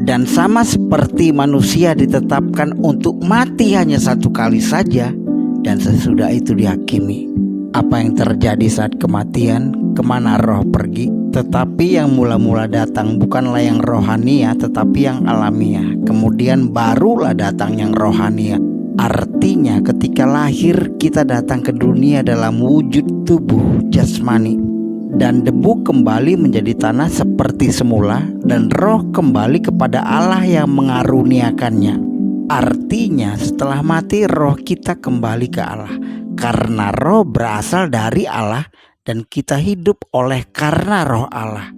Dan sama seperti manusia ditetapkan untuk mati hanya satu kali saja, dan sesudah itu dihakimi. Apa yang terjadi saat kematian? Kemana roh pergi? Tetapi yang mula-mula datang bukanlah yang rohania, tetapi yang alamiah. Kemudian barulah datang yang rohania. Artinya ketika lahir kita datang ke dunia dalam wujud tubuh jasmani, dan debu kembali menjadi tanah seperti semula, dan roh kembali kepada Allah yang mengaruniakannya. Artinya setelah mati roh kita kembali ke Allah, karena roh berasal dari Allah dan kita hidup oleh karena roh Allah.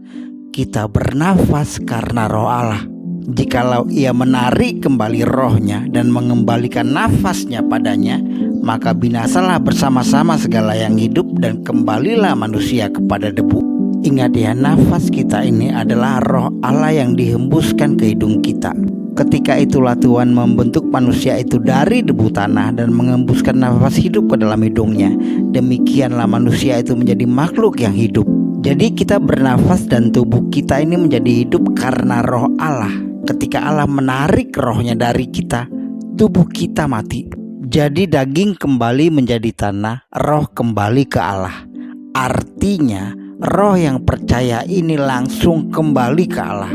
Kita bernafas karena roh Allah. Jikalau ia menarik kembali rohnya dan mengembalikan nafasnya padanya, maka binasalah bersama-sama segala yang hidup dan kembalilah manusia kepada debu. Ingat ya, nafas kita ini adalah roh Allah yang dihembuskan ke hidung kita. Ketika itulah Tuhan membentuk manusia itu dari debu tanah dan mengembuskan nafas hidup ke dalam hidungnya. Demikianlah manusia itu menjadi makhluk yang hidup. Jadi kita bernafas dan tubuh kita ini menjadi hidup karena roh Allah. Ketika Allah menarik rohnya dari kita, tubuh kita mati. Jadi daging kembali menjadi tanah, roh kembali ke Allah. Artinya roh yang percaya ini langsung kembali ke Allah.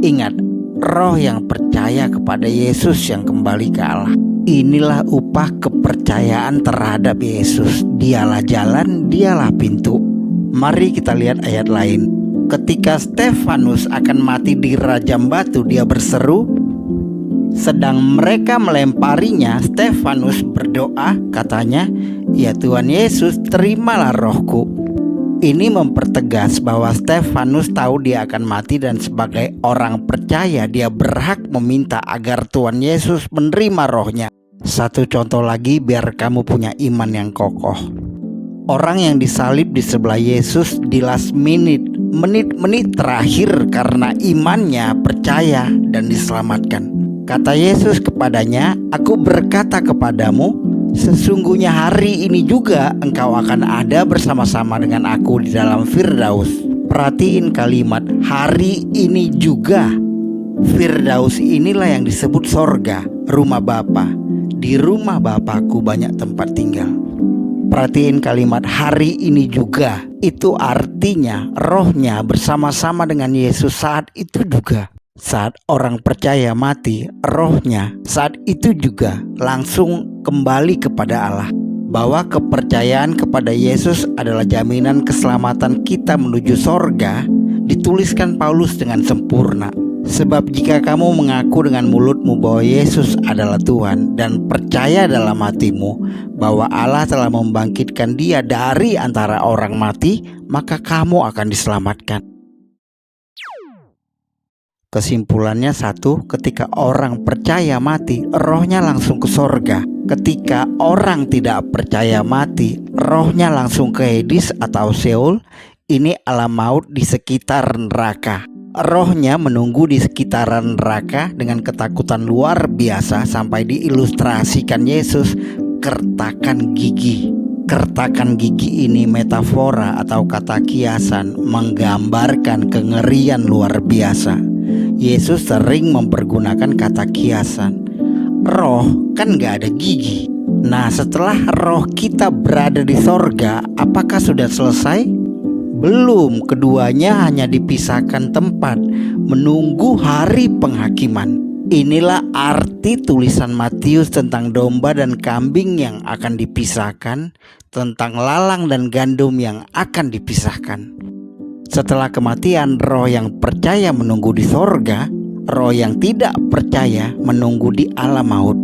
Ingat, roh yang percaya kepada Yesus yang kembali ke Allah. Inilah upah kepercayaan terhadap Yesus. Dialah jalan, dialah pintu. Mari kita lihat ayat lain. Ketika Stefanus akan mati di rajam batu, dia berseru. Sedang mereka melemparinya, Stefanus berdoa, katanya, "Ya Tuhan Yesus, terimalah rohku." Ini mempertegas bahwa Stefanus tahu dia akan mati dan sebagai orang percaya dia berhak meminta agar Tuhan Yesus menerima rohnya. Satu contoh lagi biar kamu punya iman yang kokoh. Orang yang disalib di sebelah Yesus di last minute, menit-menit terakhir karena imannya percaya dan diselamatkan. Kata Yesus kepadanya, "Aku berkata kepadamu, sesungguhnya hari ini juga engkau akan ada bersama-sama dengan aku di dalam Firdaus." Perhatiin kalimat hari ini juga. Firdaus inilah yang disebut sorga, rumah Bapa. Di rumah Bapakku banyak tempat tinggal. Perhatiin kalimat hari ini juga. Itu artinya rohnya bersama-sama dengan Yesus saat itu juga. Saat orang percaya mati, rohnya saat itu juga langsung kembali kepada Allah. Bahwa kepercayaan kepada Yesus adalah jaminan keselamatan kita menuju sorga, dituliskan Paulus dengan sempurna. Sebab jika kamu mengaku dengan mulutmu bahwa Yesus adalah Tuhan dan percaya dalam hatimu bahwa Allah telah membangkitkan dia dari antara orang mati, maka kamu akan diselamatkan. Kesimpulannya satu, ketika orang percaya mati, rohnya langsung ke sorga. Ketika orang tidak percaya mati, rohnya langsung ke Hades atau Seol. Ini alam maut di sekitar neraka. Rohnya menunggu di sekitaran neraka dengan ketakutan luar biasa sampai diilustrasikan Yesus kertakan gigi. Kertakan gigi ini metafora atau kata kiasan menggambarkan kengerian luar biasa. Yesus sering mempergunakan kata kiasan. Roh kan gak ada gigi. Nah, setelah roh kita berada di sorga, apakah sudah selesai? Belum, keduanya hanya dipisahkan tempat, menunggu hari penghakiman. Inilah arti tulisan Matius tentang domba dan kambing yang akan dipisahkan, tentang lalang dan gandum yang akan dipisahkan. Setelah kematian, roh yang percaya menunggu di sorga, roh yang tidak percaya menunggu di alam maut.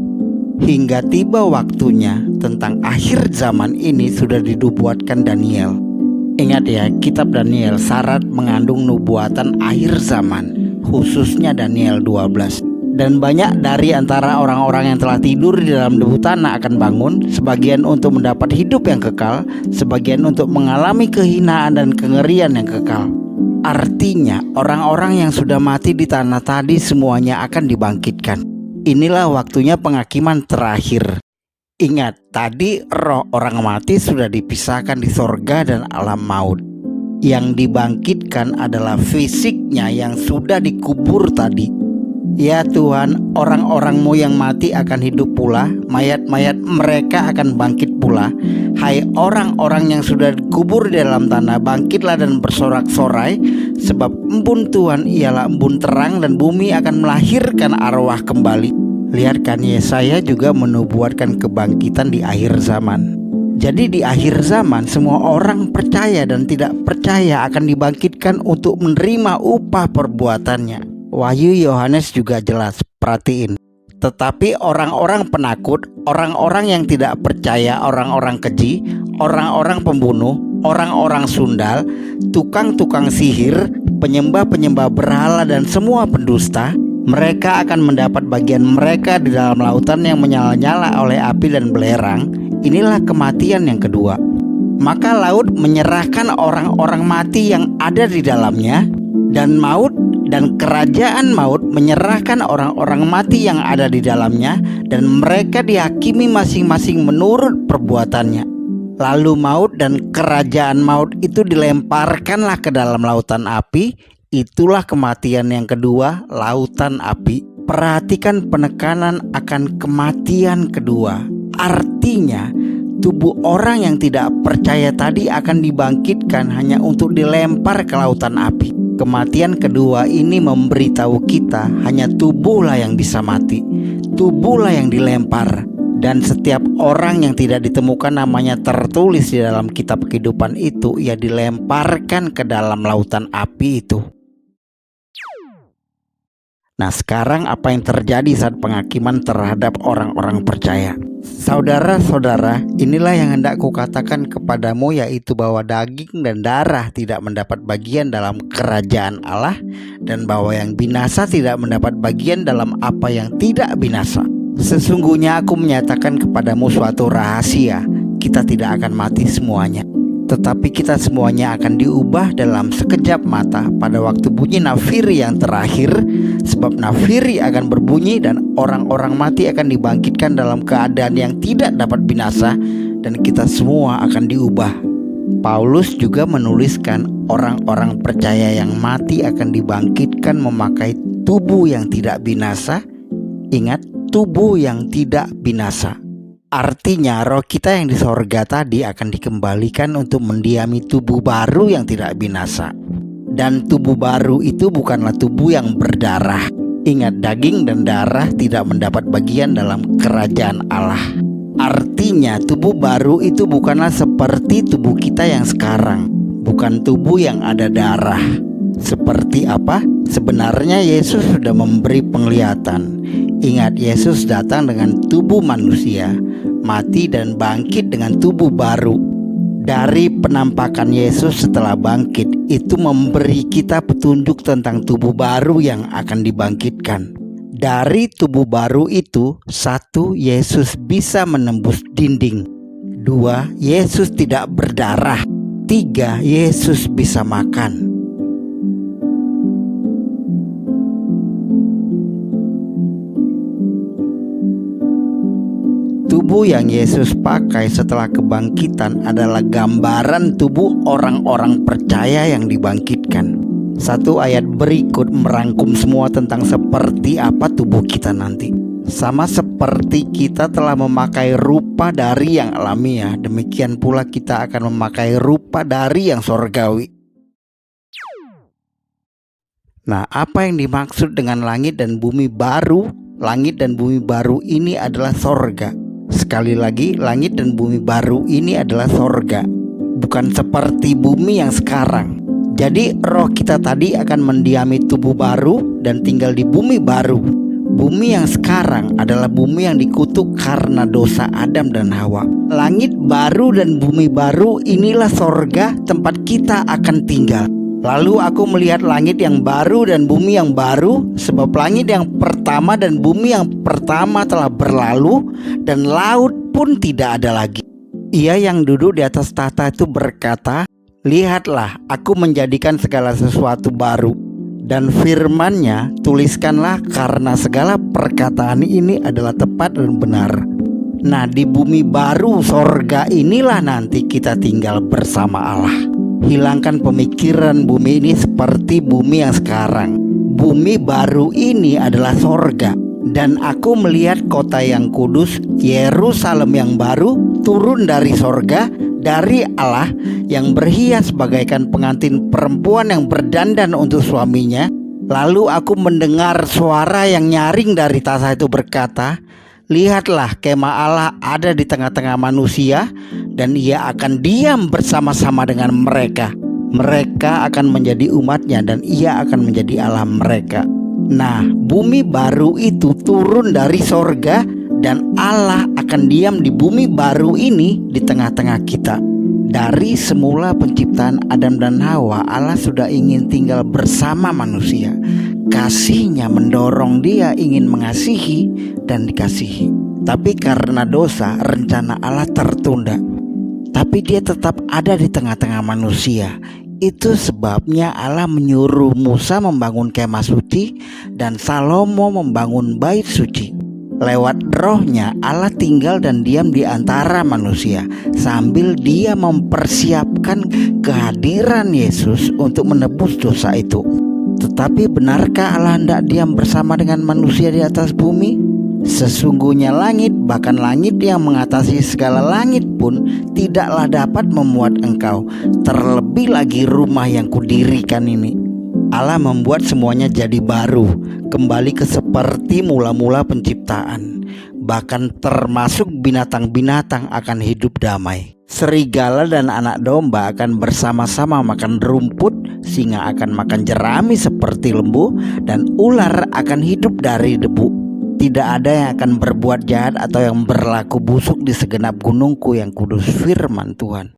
Hingga tiba waktunya, tentang akhir zaman ini sudah dinubuatkan Daniel. Ingat ya, kitab Daniel syarat mengandung nubuatan akhir zaman, khususnya Daniel 12. Dan banyak dari antara orang-orang yang telah tidur di dalam debu tanah akan bangun, sebagian untuk mendapat hidup yang kekal, sebagian untuk mengalami kehinaan dan kengerian yang kekal. Artinya, orang-orang yang sudah mati di tanah tadi semuanya akan dibangkitkan. Inilah waktunya penghakiman terakhir. Ingat, tadi roh orang mati sudah dipisahkan di sorga dan alam maut. Yang dibangkitkan adalah fisiknya yang sudah dikubur tadi. Ya Tuhan, orang-orang-Mu yang mati akan hidup pula, mayat-mayat mereka akan bangkit pula. Hai orang-orang yang sudah dikubur di dalam tanah, bangkitlah dan bersorak-sorai, sebab embun Tuhan ialah embun terang dan bumi akan melahirkan arwah kembali. Lihat kan, Yesaya juga menubuatkan kebangkitan di akhir zaman. Jadi di akhir zaman semua orang percaya dan tidak percaya akan dibangkitkan untuk menerima upah perbuatannya. Wahyu Yohanes juga jelas, perhatiin. Tetapi orang-orang penakut, orang-orang yang tidak percaya, orang-orang keji, orang-orang pembunuh, orang-orang sundal, tukang-tukang sihir, penyembah-penyembah berhala dan semua pendusta, mereka akan mendapat bagian mereka di dalam lautan yang menyala-nyala oleh api dan belerang. Inilah kematian yang kedua. Maka laut menyerahkan orang-orang mati yang ada di dalamnya, dan maut dan kerajaan maut menyerahkan orang-orang mati yang ada di dalamnya, dan mereka dihakimi masing-masing menurut perbuatannya. Lalu maut dan kerajaan maut itu dilemparkanlah ke dalam lautan api. Itulah kematian yang kedua, lautan api. Perhatikan penekanan akan kematian kedua. Artinya tubuh orang yang tidak percaya tadi akan dibangkitkan hanya untuk dilempar ke lautan api. Kematian kedua ini memberitahu kita hanya tubuhlah yang bisa mati, tubuhlah yang dilempar. Dan setiap orang yang tidak ditemukan namanya tertulis di dalam kitab kehidupan itu, ia dilemparkan ke dalam lautan api itu. Nah, sekarang apa yang terjadi saat penghakiman terhadap orang-orang percaya? Saudara-saudara, inilah yang hendak kukatakan kepadamu, yaitu bahwa daging dan darah tidak mendapat bagian dalam kerajaan Allah, dan bahwa yang binasa tidak mendapat bagian dalam apa yang tidak binasa. Sesungguhnya aku menyatakan kepadamu suatu rahasia, kita tidak akan mati semuanya, tetapi kita semuanya akan diubah dalam sekejap mata pada waktu bunyi nafiri yang terakhir. Sebab nafiri akan berbunyi dan orang-orang mati akan dibangkitkan dalam keadaan yang tidak dapat binasa, dan kita semua akan diubah. Paulus juga menuliskan orang-orang percaya yang mati akan dibangkitkan memakai tubuh yang tidak binasa. Ingat, tubuh yang tidak binasa. Artinya roh kita yang di sorga tadi akan dikembalikan untuk mendiami tubuh baru yang tidak binasa. Dan tubuh baru itu bukanlah tubuh yang berdarah. Ingat, daging dan darah tidak mendapat bagian dalam kerajaan Allah. Artinya tubuh baru itu bukanlah seperti tubuh kita yang sekarang. Bukan tubuh yang ada darah. Seperti apa? Sebenarnya Yesus sudah memberi penglihatan. Ingat, Yesus datang dengan tubuh manusia, mati dan bangkit dengan tubuh baru. Dari penampakan Yesus setelah bangkit itu memberi kita petunjuk tentang tubuh baru yang akan dibangkitkan. Dari tubuh baru itu, 1. Yesus bisa menembus dinding. 2. Yesus tidak berdarah. 3. Yesus bisa makan. Tubuh yang Yesus pakai setelah kebangkitan adalah gambaran tubuh orang-orang percaya yang dibangkitkan. Satu ayat berikut merangkum semua tentang seperti apa tubuh kita nanti. Sama seperti kita telah memakai rupa dari yang alamiah, demikian pula kita akan memakai rupa dari yang sorgawi. Nah, apa yang dimaksud dengan langit dan bumi baru? Langit dan bumi baru ini adalah sorga. Sekali lagi, langit dan bumi baru ini adalah sorga, bukan seperti bumi yang sekarang. Jadi roh kita tadi akan mendiami tubuh baru dan tinggal di bumi baru. Bumi yang sekarang adalah bumi yang dikutuk karena dosa Adam dan Hawa. Langit baru dan bumi baru inilah sorga tempat kita akan tinggal. Lalu aku melihat langit yang baru dan bumi yang baru, sebab langit yang pertama dan bumi yang pertama telah berlalu, dan laut pun tidak ada lagi. Ia yang duduk di atas tahta itu berkata, "Lihatlah, aku menjadikan segala sesuatu baru." Dan firman-Nya, "Tuliskanlah, karena segala perkataan ini adalah tepat dan benar." Nah, di bumi baru sorga inilah nanti kita tinggal bersama Allah. Hilangkan pemikiran bumi ini seperti bumi yang sekarang. Bumi baru ini adalah sorga. Dan aku melihat kota yang kudus, Yerusalem yang baru, turun dari sorga, dari Allah, yang berhias bagaikan pengantin perempuan yang berdandan untuk suaminya. Lalu aku mendengar suara yang nyaring dari tasa itu berkata, "Lihatlah, kemah Allah ada di tengah-tengah manusia, dan ia akan diam bersama-sama dengan mereka. Mereka akan menjadi umatnya, dan ia akan menjadi Allah mereka." Nah, bumi baru itu turun dari sorga, dan Allah akan diam di bumi baru ini di tengah-tengah kita. Dari semula penciptaan Adam dan Hawa, Allah sudah ingin tinggal bersama manusia. Kasihnya mendorong dia ingin mengasihi dan dikasihi. Tapi karena dosa, rencana Allah tertunda. Tapi dia tetap ada di tengah-tengah manusia. Itu sebabnya Allah menyuruh Musa membangun kemah suci dan Salomo membangun bait suci. Lewat rohnya Allah tinggal dan diam di antara manusia, sambil dia mempersiapkan kehadiran Yesus untuk menebus dosa itu. Tetapi benarkah Allah hendak diam bersama dengan manusia di atas bumi? Sesungguhnya langit, bahkan langit yang mengatasi segala langit pun tidaklah dapat memuat engkau, terlebih lagi rumah yang kudirikan ini. Allah membuat semuanya jadi baru, kembali ke seperti mula-mula penciptaan. Bahkan termasuk binatang-binatang akan hidup damai. Serigala dan anak domba akan bersama-sama makan rumput, singa akan makan jerami seperti lembu, dan ular akan hidup dari debu. Tidak ada yang akan berbuat jahat atau yang berlaku busuk di segenap gunungku yang kudus, firman Tuhan.